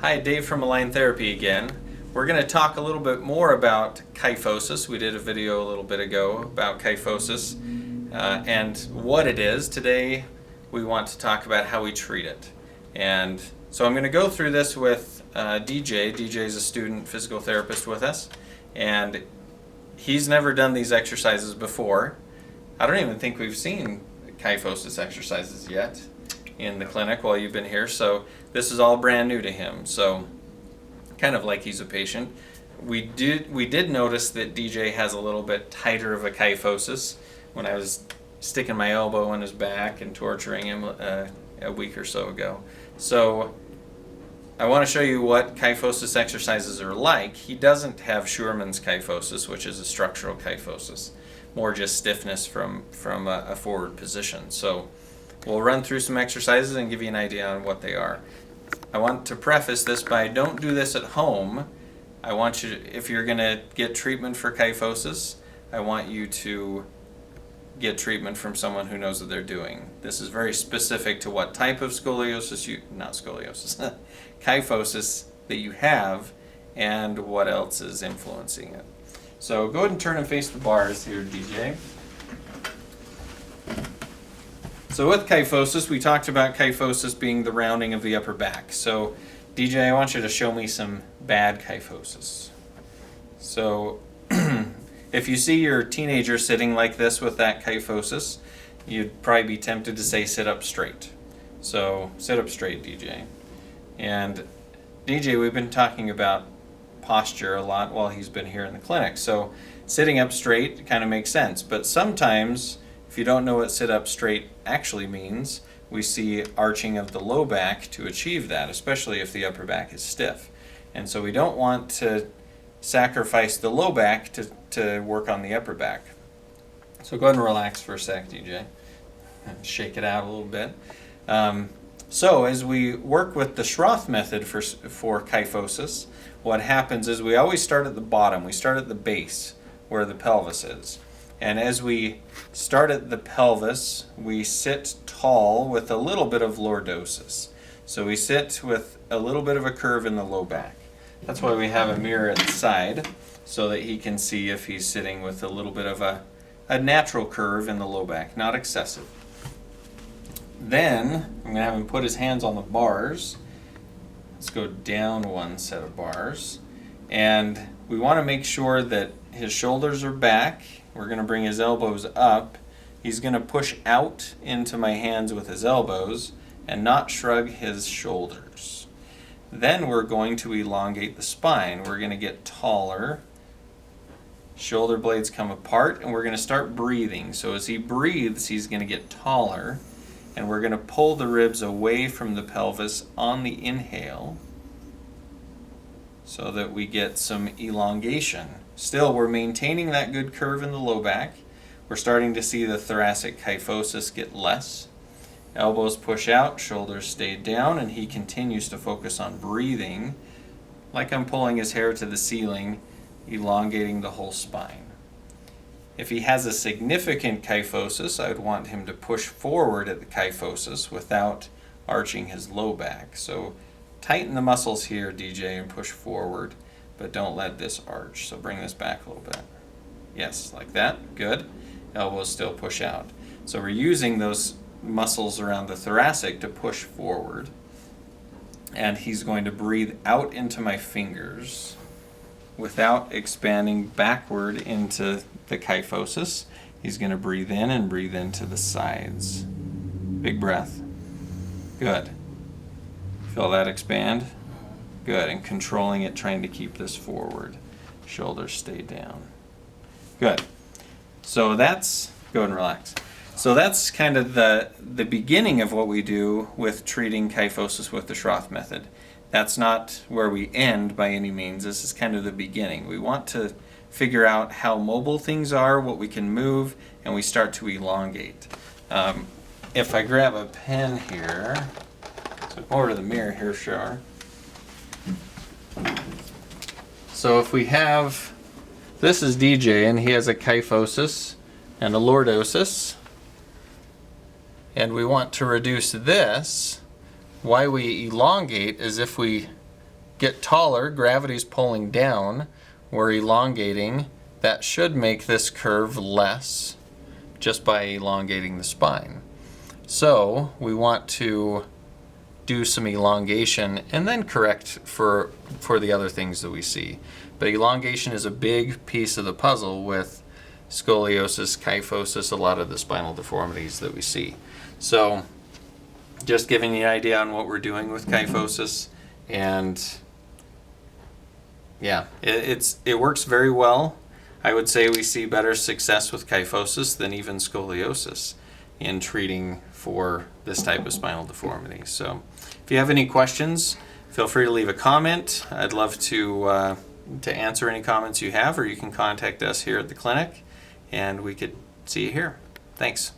Hi, Dave from Align Therapy again. We're going to talk a little bit more about kyphosis. We did a video a little bit ago about kyphosis and what it is. Today we want to talk about how we treat it. And so I'm going to go through this with DJ. DJ is a student physical therapist with us, and he's never done these exercises before. I don't even think we've seen kyphosis exercises yet in the clinic while you've been here, so this is all brand new to him. So kind of like he's a patient. We did notice that DJ has a little bit tighter of a kyphosis when I was sticking my elbow in his back and torturing him a week or so ago. So I want to show you what kyphosis exercises are like. He doesn't have Scheuermann's kyphosis, which is a structural kyphosis, more just stiffness from a forward position. So we'll run through some exercises and give you an idea on what they are. I want to preface this by don't do this at home. I want you to, if you're going to get treatment for kyphosis, I want you to get treatment from someone who knows what they're doing. This is very specific to what type of scoliosis kyphosis that you have and what else is influencing it. So go ahead and turn and face the bars here, DJ. So with kyphosis, we talked about kyphosis being the rounding of the upper back. So DJ, I want you to show me some bad kyphosis. So if you see your teenager sitting like this with that kyphosis, you'd probably be tempted to say sit up straight. So sit up straight, DJ. And DJ, we've been talking about posture a lot while he's been here in the clinic. So sitting up straight kind of makes sense, but sometimes if you don't know what sit up straight actually means, we see arching of the low back to achieve that, especially if the upper back is stiff. And so we don't want to sacrifice the low back to work on the upper back. So go ahead and relax for a sec, DJ. Shake it out a little bit. So as we work with the Schroth Method for kyphosis, what happens is we always start at the bottom. We start at the base where the pelvis is. And as we start at the pelvis, we sit tall with a little bit of lordosis. So we sit with a little bit of a curve in the low back. That's why we have a mirror at the side, so that he can see if he's sitting with a little bit of a natural curve in the low back, not excessive. Then I'm going to have him put his hands on the bars. Let's go down one set of bars. And we want to make sure that his shoulders are back. We're going to bring his elbows up. He's going to push out into my hands with his elbows and not shrug his shoulders. Then we're going to elongate the spine. We're going to get taller. Shoulder blades come apart, and we're going to start breathing. So as he breathes, he's going to get taller, and we're going to pull the ribs away from the pelvis on the inhale so that we get some elongation. Still, we're maintaining that good curve in the low back. We're starting to see the thoracic kyphosis get less. Elbows push out, shoulders stay down, and he continues to focus on breathing like I'm pulling his hair to the ceiling, elongating the whole spine. If he has a significant kyphosis, I would want him to push forward at the kyphosis without arching his low back. So tighten the muscles here, DJ, and push forward, but don't let this arch. So bring this back a little bit. Yes, like that. Good. Elbows still push out. So we're using those muscles around the thoracic to push forward. And he's going to breathe out into my fingers without expanding backward into the kyphosis. He's going to breathe in and breathe into the sides. Big breath. Good. Feel that expand? Good. And controlling it, trying to keep this forward. Shoulders stay down. Good. So that's, go ahead and relax. So that's kind of the beginning of what we do with treating kyphosis with the Schroth Method. That's not where we end by any means. This is kind of the beginning. We want to figure out how mobile things are, what we can move, and we start to elongate. If I grab a pen here, so come over to the mirror here, Shar. So if we have, this is DJ, and he has a kyphosis and a lordosis, and we want to reduce this. Why we elongate is if we get taller, gravity's pulling down, we're elongating. That should make this curve less just by elongating the spine. So we want to do some elongation and then correct for the other things that we see. But elongation is a big piece of the puzzle with scoliosis, kyphosis, a lot of the spinal deformities that we see. So just giving you an idea on what we're doing with kyphosis, and yeah, it works very well. I would say we see better success with kyphosis than even scoliosis in treating for this type of spinal deformity. So if you have any questions, feel free to leave a comment. I'd love to answer any comments you have, or you can contact us here at the clinic and we could see you here. Thanks.